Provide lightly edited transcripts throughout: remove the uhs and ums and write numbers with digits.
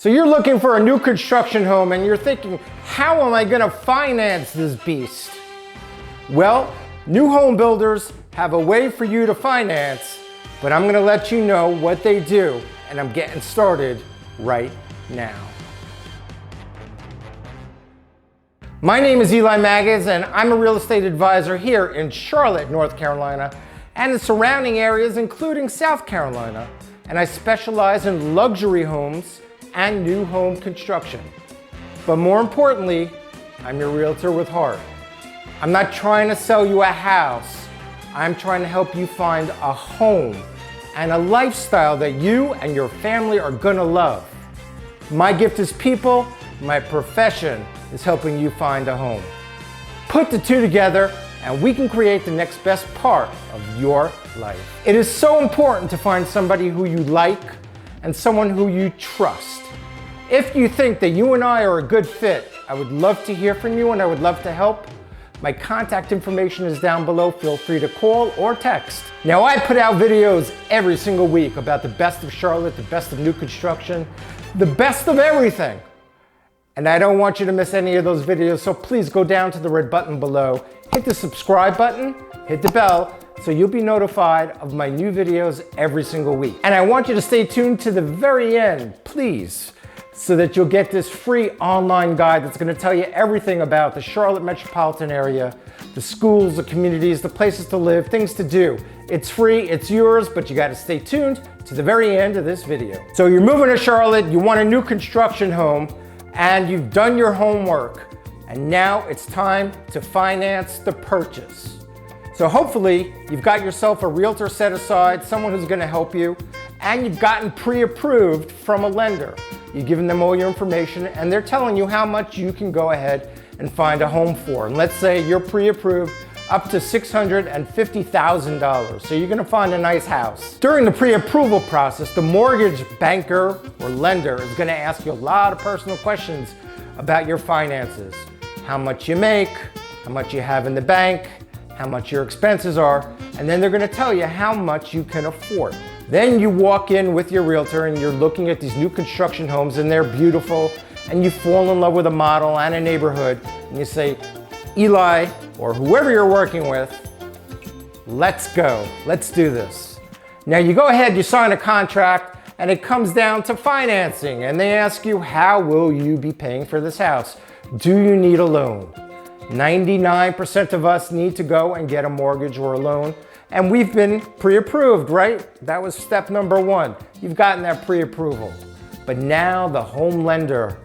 So you're looking for a new construction home and you're thinking, how am I gonna finance this beast? Well, new home builders have a way for you to finance, but I'm gonna let you know what they do, and I'm getting started right now. My name is Eli Magaz, and I'm a real estate advisor here in Charlotte, North Carolina, and the surrounding areas, including South Carolina. And I specialize in luxury homes and new home construction. But more importantly, I'm your realtor with heart. I'm not trying to sell you a house. I'm trying to help you find a home and a lifestyle that you and your family are gonna love. My gift is people, my profession is helping you find a home. Put the two together and we can create the next best part of your life. It is so important to find somebody who you like and someone who you trust. If you think that you and I are a good fit, I would love to hear from you and I would love to help. My contact information is down below. Feel free to call or text. Now, I put out videos every single week about the best of Charlotte, the best of new construction, the best of everything. And I don't want you to miss any of those videos, so please go down to the red button below, hit the subscribe button, hit the bell, so you'll be notified of my new videos every single week. And I want you to stay tuned to the very end, please, so that you'll get this free online guide that's gonna tell you everything about the Charlotte metropolitan area, the schools, the communities, the places to live, things to do. It's free, it's yours, but you gotta stay tuned to the very end of this video. So you're moving to Charlotte, you want a new construction home, and you've done your homework, and now it's time to finance the purchase. So hopefully you've got yourself a realtor set aside, someone who's gonna help you, and you've gotten pre-approved from a lender. You've given them all your information and they're telling you how much you can go ahead and find a home for. And let's say you're pre-approved up to $650,000. So you're gonna find a nice house. During the pre-approval process, the mortgage banker or lender is gonna ask you a lot of personal questions about your finances. How much you make, how much you have in the bank, how much your expenses are, and then they're gonna tell you how much you can afford. Then you walk in with your realtor and you're looking at these new construction homes and they're beautiful and you fall in love with a model and a neighborhood and you say, Eli, or whoever you're working with, let's go, let's do this. Now you go ahead, you sign a contract and it comes down to financing and they ask you, how will you be paying for this house? Do you need a loan? 99% of us need to go and get a mortgage or a loan. And we've been pre-approved, right? That was step number one. You've gotten that pre-approval. But now the home lender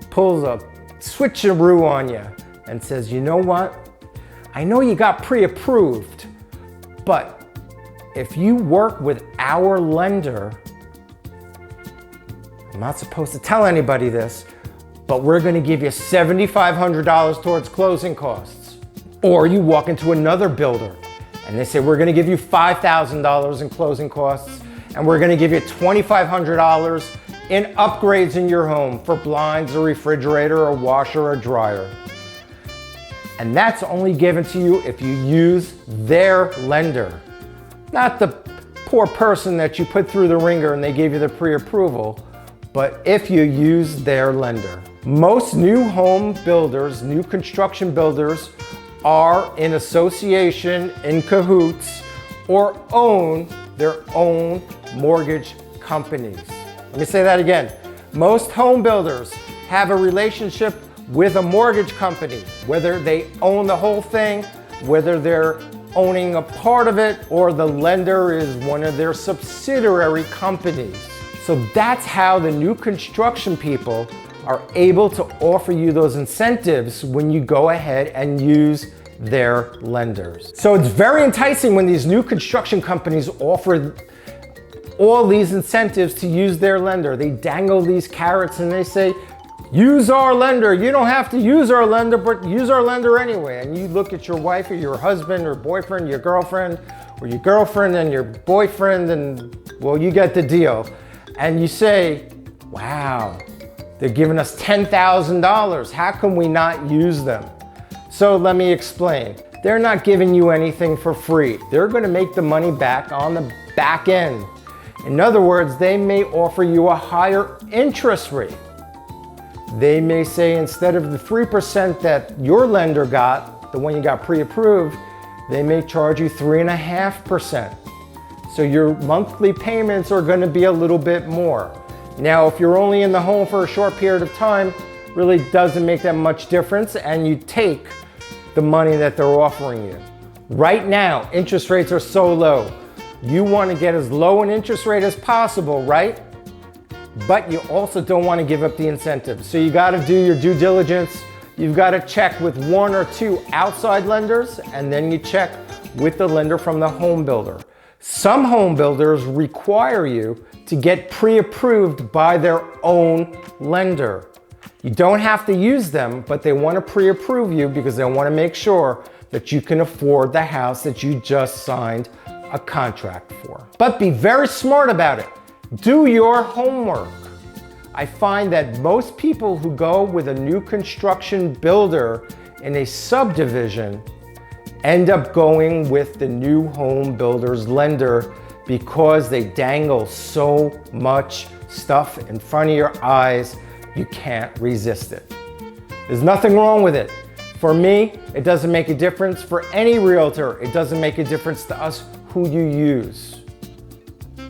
pulls a switcheroo on you and says, you know what? I know you got pre-approved, but if you work with our lender, I'm not supposed to tell anybody this, but we're gonna give you $7,500 towards closing costs. Or you walk into another builder and they say, we're gonna give you $5,000 in closing costs, and we're gonna give you $2,500 in upgrades in your home for blinds, a refrigerator, a washer, a dryer. And that's only given to you if you use their lender, not the poor person that you put through the ringer and they gave you the pre-approval, but if you use their lender. Most new home builders, new construction builders, are in association, in cahoots, or own their own mortgage companies. Let me say that again. Most home builders have a relationship with a mortgage company, whether they own the whole thing, whether they're owning a part of it, or the lender is one of their subsidiary companies. So that's how the new construction people are able to offer you those incentives when you go ahead and use their lenders. So it's very enticing when these new construction companies offer all these incentives to use their lender. They dangle these carrots and they say, use our lender. You don't have to use our lender, but use our lender anyway. And you look at your wife or your husband or boyfriend, your girlfriend, or your girlfriend and your boyfriend, and well, you get the deal. And you say, wow, they're giving us $10,000. How can we not use them? So let me explain. They're not giving you anything for free. They're gonna make the money back on the back end. In other words, they may offer you a higher interest rate. They may say instead of the 3% that your lender got, the one you got pre-approved, they may charge you 3.5%. So your monthly payments are going to be a little bit more. Now, if you're only in the home for a short period of time, really doesn't make that much difference, and you take the money that they're offering you. Right now, interest rates are so low. You want to get as low an interest rate as possible, right? But you also don't want to give up the incentive. So you got to do your due diligence. You've got to check with 1 or 2 outside lenders, and then you check with the lender from the home builder. Some home builders require you to get pre-approved by their own lender. You don't have to use them, but they want to pre-approve you because they want to make sure that you can afford the house that you just signed a contract for. But be very smart about it. Do your homework. I find that most people who go with a new construction builder in a subdivision end up going with the new home builder's lender because they dangle so much stuff in front of your eyes, you can't resist it. There's nothing wrong with it. For me, it doesn't make a difference. For any realtor, it doesn't make a difference to us who you use.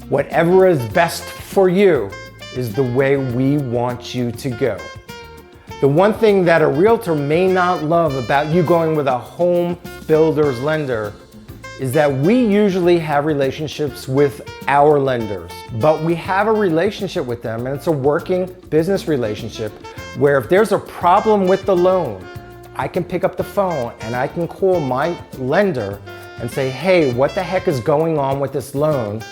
Whatever is best for you is the way we want you to go. The one thing that a realtor may not love about you going with a home builder's lender is that we usually have relationships with our lenders, but we have a relationship with them, and it's a working business relationship where if there's a problem with the loan, I can pick up the phone and I can call my lender and say, hey, what the heck is going on with this loan?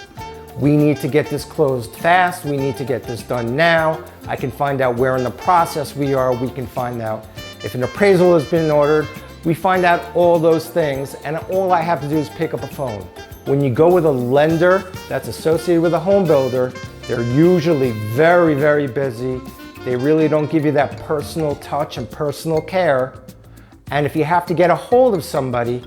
We need to get this closed fast. We need to get this done now. I can find out where in the process we are. We can find out if an appraisal has been ordered. We find out all those things, and all I have to do is pick up a phone. When you go with a lender that's associated with a home builder, they're usually very, very busy. They really don't give you that personal touch and personal care. And if you have to get a hold of somebody,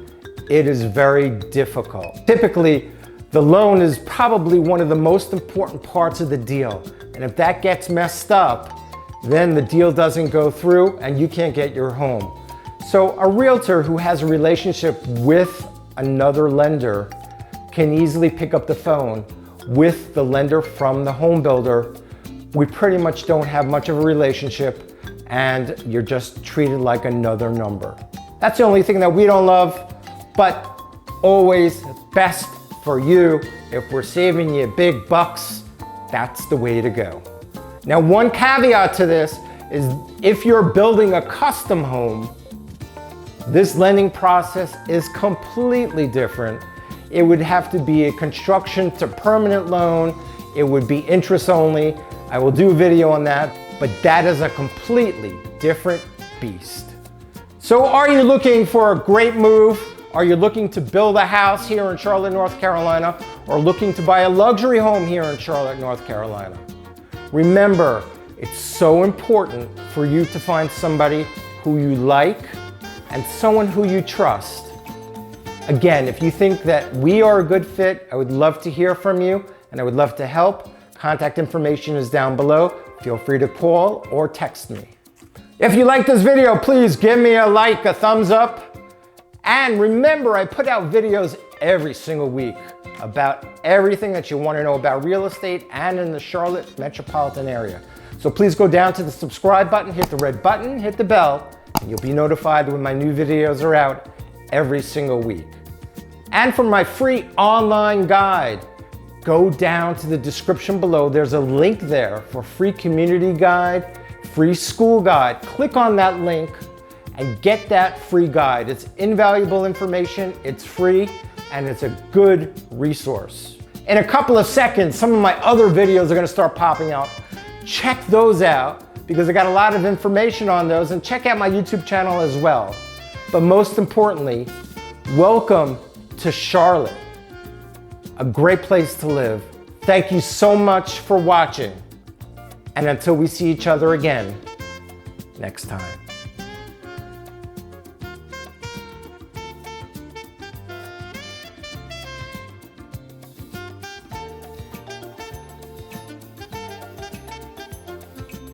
it is very difficult. Typically, the loan is probably one of the most important parts of the deal. And if that gets messed up, then the deal doesn't go through and you can't get your home. So a realtor who has a relationship with another lender can easily pick up the phone with the lender from the home builder. We pretty much don't have much of a relationship and you're just treated like another number. That's the only thing that we don't love, but always best for you. If we're saving you big bucks, that's the way to go. Now, one caveat to this is if you're building a custom home, this lending process is completely different. It would have to be a construction to permanent loan. It would be interest only. I will do a video on that, but that is a completely different beast. So are you looking for a great move? Are you looking to build a house here in Charlotte, North Carolina, or looking to buy a luxury home here in Charlotte, North Carolina? Remember, it's so important for you to find somebody who you like and someone who you trust. Again, if you think that we are a good fit, I would love to hear from you and I would love to help. Contact information is down below. Feel free to call or text me. If you like this video, please give me a like, a thumbs up. And remember, I put out videos every single week about everything that you want to know about real estate and in the Charlotte metropolitan area. So please go down to the subscribe button, hit the red button, hit the bell, and you'll be notified when my new videos are out every single week. And for my free online guide, go down to the description below. There's a link there for free community guide, free school guide. Click on that link and get that free guide. It's invaluable information, it's free, and it's a good resource. In a couple of seconds, some of my other videos are gonna start popping up. Check those out because I got a lot of information on those, and check out my YouTube channel as well. But most importantly, welcome to Charlotte, a great place to live. Thank you so much for watching. And until we see each other again next time.